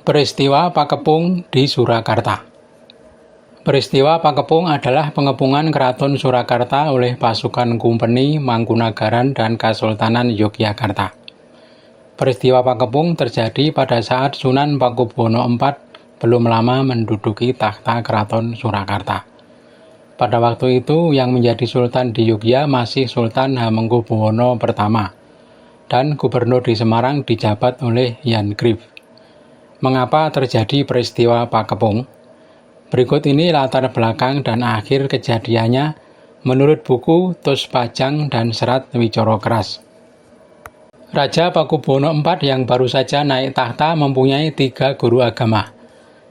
Peristiwa Pakepung di Surakarta. Peristiwa Pakepung adalah pengepungan Keraton Surakarta oleh pasukan Kumpeni, Mangkunagaran, dan Kesultanan Yogyakarta. Peristiwa Pakepung terjadi pada saat Sunan Pakubuwono IV belum lama menduduki takhta Keraton Surakarta. Pada waktu itu yang menjadi Sultan di Yogyakarta masih Sultan Hamengkubuwono I, dan Gubernur di Semarang dijabat oleh Yan Grif. Mengapa terjadi peristiwa Pakepung? Berikut ini latar belakang dan akhir kejadiannya menurut buku Tus Pajang dan Serat Wicoro Keras. Raja Pakubuwono IV yang baru saja naik tahta mempunyai 3 guru agama.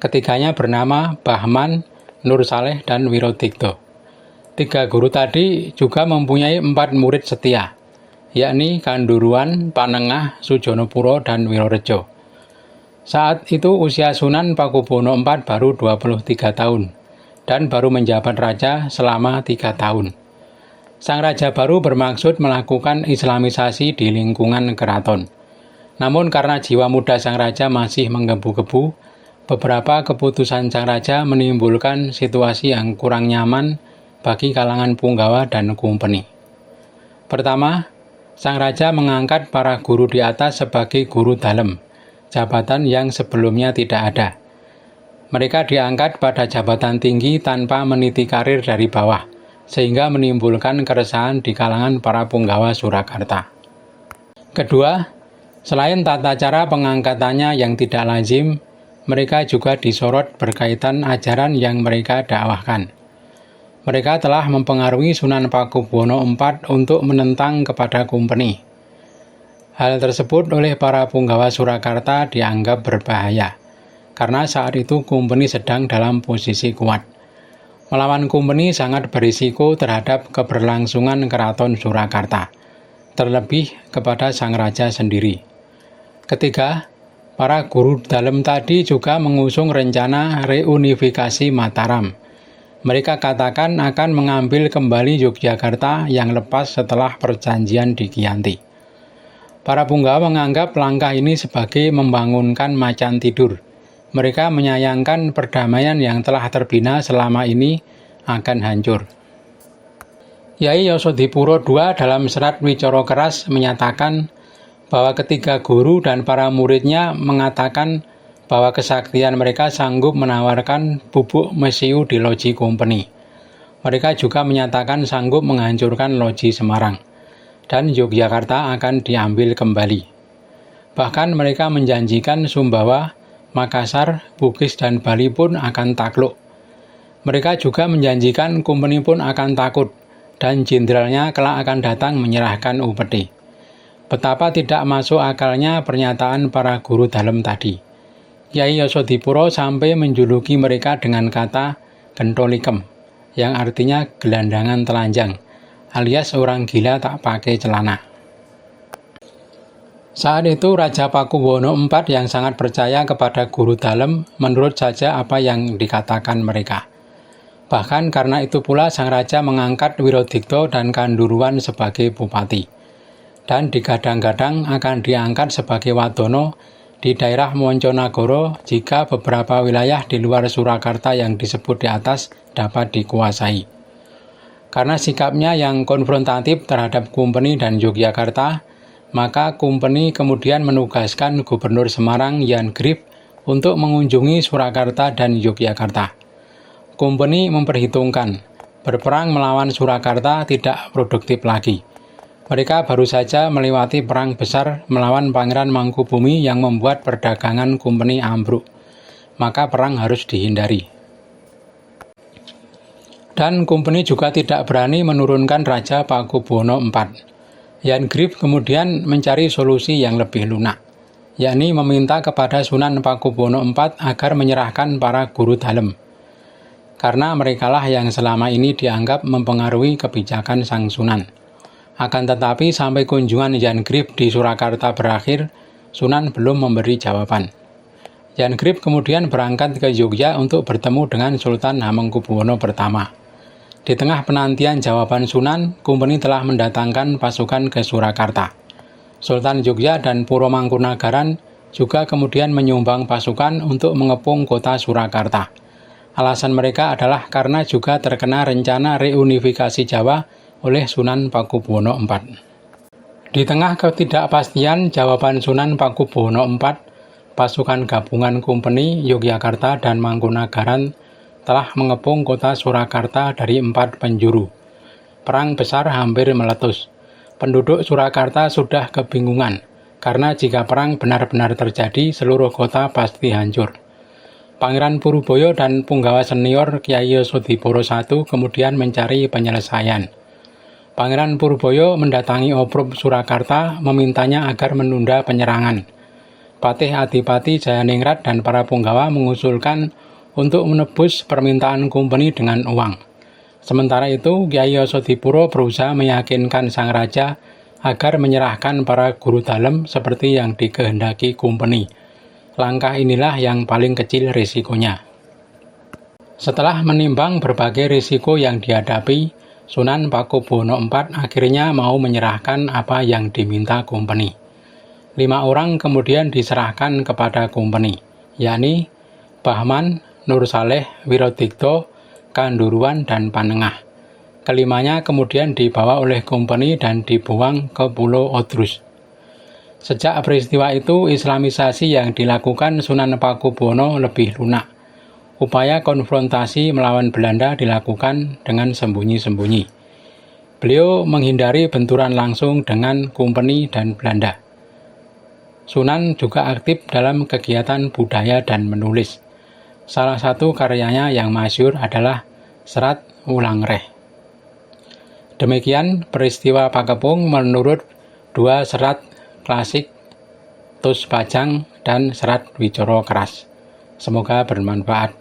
Ketiganya bernama Bahman, Nur Saleh, dan Wirodikto. 3 guru tadi juga mempunyai 4 murid setia, yakni Kanduruan, Panengah, Sujonopuro, dan Wirorejo. Saat itu usia Sunan Pakubuwono IV baru 23 tahun dan baru menjabat raja selama 3 tahun. Sang raja baru bermaksud melakukan islamisasi di lingkungan keraton. Namun karena jiwa muda sang raja masih menggebu-gebu, beberapa keputusan sang raja menimbulkan situasi yang kurang nyaman bagi kalangan punggawa dan kumpeni. Pertama, sang raja mengangkat para guru di atas sebagai guru dalem, jabatan yang sebelumnya tidak ada. Mereka diangkat pada jabatan tinggi tanpa meniti karir dari bawah, sehingga menimbulkan keresahan di kalangan para punggawa Surakarta. Kedua, selain tata cara pengangkatannya yang tidak lazim, mereka juga disorot berkaitan ajaran yang mereka dakwahkan. Mereka telah mempengaruhi Sunan Pakubuwono IV untuk menentang kepada kumpeni. Hal tersebut oleh para punggawa Surakarta dianggap berbahaya, karena saat itu kumpeni sedang dalam posisi kuat. Melawan kumpeni sangat berisiko terhadap keberlangsungan Keraton Surakarta, terlebih kepada sang raja sendiri. Ketiga, para guru dalem tadi juga mengusung rencana reunifikasi Mataram. Mereka katakan akan mengambil kembali Yogyakarta yang lepas setelah perjanjian di Giyanti. Para punggawa menganggap langkah ini sebagai membangunkan macan tidur. Mereka menyayangkan perdamaian yang telah terbina selama ini akan hancur. Yai Yosodipuro II dalam Serat Wicoro Keras menyatakan bahwa ketiga guru dan para muridnya mengatakan bahwa kesaktian mereka sanggup menawarkan bubuk mesiu di loji kumpeni. Mereka juga menyatakan sanggup menghancurkan loji Semarang, dan Yogyakarta akan diambil kembali. Bahkan mereka menjanjikan Sumbawa, Makassar, Bugis, dan Bali pun akan takluk. Mereka juga menjanjikan kumpeni pun akan takut, dan jenderalnya kelak akan datang menyerahkan upeti. Betapa tidak masuk akalnya pernyataan para guru dalem tadi. Yai Yosodipuro sampai menjuluki mereka dengan kata gentolikem, yang artinya gelandangan telanjang, alias orang gila tak pakai celana. Saat itu Raja Pakubuwono IV yang sangat percaya kepada guru dalem menurut saja apa yang dikatakan mereka. Bahkan karena itu pula sang raja mengangkat Wirodikto dan Kanduruan sebagai bupati, dan digadang-gadang akan diangkat sebagai wadono di daerah Monconagoro jika beberapa wilayah di luar Surakarta yang disebut di atas dapat dikuasai. Karena sikapnya yang konfrontatif terhadap kumpeni dan Yogyakarta, maka kumpeni kemudian menugaskan Gubernur Semarang Yan Grif untuk mengunjungi Surakarta dan Yogyakarta. Kumpeni memperhitungkan, berperang melawan Surakarta tidak produktif lagi. Mereka baru saja melewati perang besar melawan Pangeran Mangkubumi yang membuat perdagangan kumpeni ambruk. Maka perang harus dihindari. Dan kumpeni juga tidak berani menurunkan Raja Pakubuwono IV. Yan Grif kemudian mencari solusi yang lebih lunak, yakni meminta kepada Sunan Pakubuwono IV agar menyerahkan para guru dalem, karena merekalah yang selama ini dianggap mempengaruhi kebijakan sang Sunan. Akan tetapi sampai kunjungan Yan Grif di Surakarta berakhir, Sunan belum memberi jawaban. Yan Grif kemudian berangkat ke Yogyakarta untuk bertemu dengan Sultan Hamengkubuwono I. Di tengah penantian jawaban Sunan, kumpeni telah mendatangkan pasukan ke Surakarta. Sultan Yogyakarta dan Puro Mangkunagaran juga kemudian menyumbang pasukan untuk mengepung kota Surakarta. Alasan mereka adalah karena juga terkena rencana reunifikasi Jawa oleh Sunan Pakubuwono IV. Di tengah ketidakpastian jawaban Sunan Pakubuwono IV, pasukan gabungan Kompeni, Yogyakarta, dan Mangkunagaran telah mengepung kota Surakarta dari 4 penjuru. Perang besar hampir meletus. Penduduk Surakarta sudah kebingungan, karena jika perang benar-benar terjadi, seluruh kota pasti hancur. Pangeran Puruboyo dan Punggawa senior Kyai Yosodipuro I kemudian mencari penyelesaian. Pangeran Puruboyo mendatangi Obruk Surakarta memintanya agar menunda penyerangan. Patih Adipati Jayaningrat dan para punggawa mengusulkan untuk menebus permintaan Kompeni dengan uang. Sementara itu, Kyai Yosodipuro berusaha meyakinkan sang raja agar menyerahkan para guru dalam seperti yang dikehendaki Kompeni. Langkah inilah yang paling kecil risikonya. Setelah menimbang berbagai risiko yang dihadapi, Sunan Pakubuwono IV akhirnya mau menyerahkan apa yang diminta Kompeni. 5 orang kemudian diserahkan kepada Kompeni, yakni Bahman, Nur Saleh, Wirodikto, Kanduruan, dan Panengah. Kelimanya kemudian dibawa oleh Kompeni dan dibuang ke Pulau Odrus. Sejak peristiwa itu, Islamisasi yang dilakukan Sunan Pakubuwono lebih lunak. Upaya konfrontasi melawan Belanda dilakukan dengan sembunyi-sembunyi. Beliau menghindari benturan langsung dengan Kompeni dan Belanda. Sunan juga aktif dalam kegiatan budaya dan menulis. Salah satu karyanya yang masyhur adalah Serat Wulangreh. Demikian peristiwa Pakepung menurut 2 serat klasik Tus Pajang dan Serat Wicoro Keras. Semoga bermanfaat.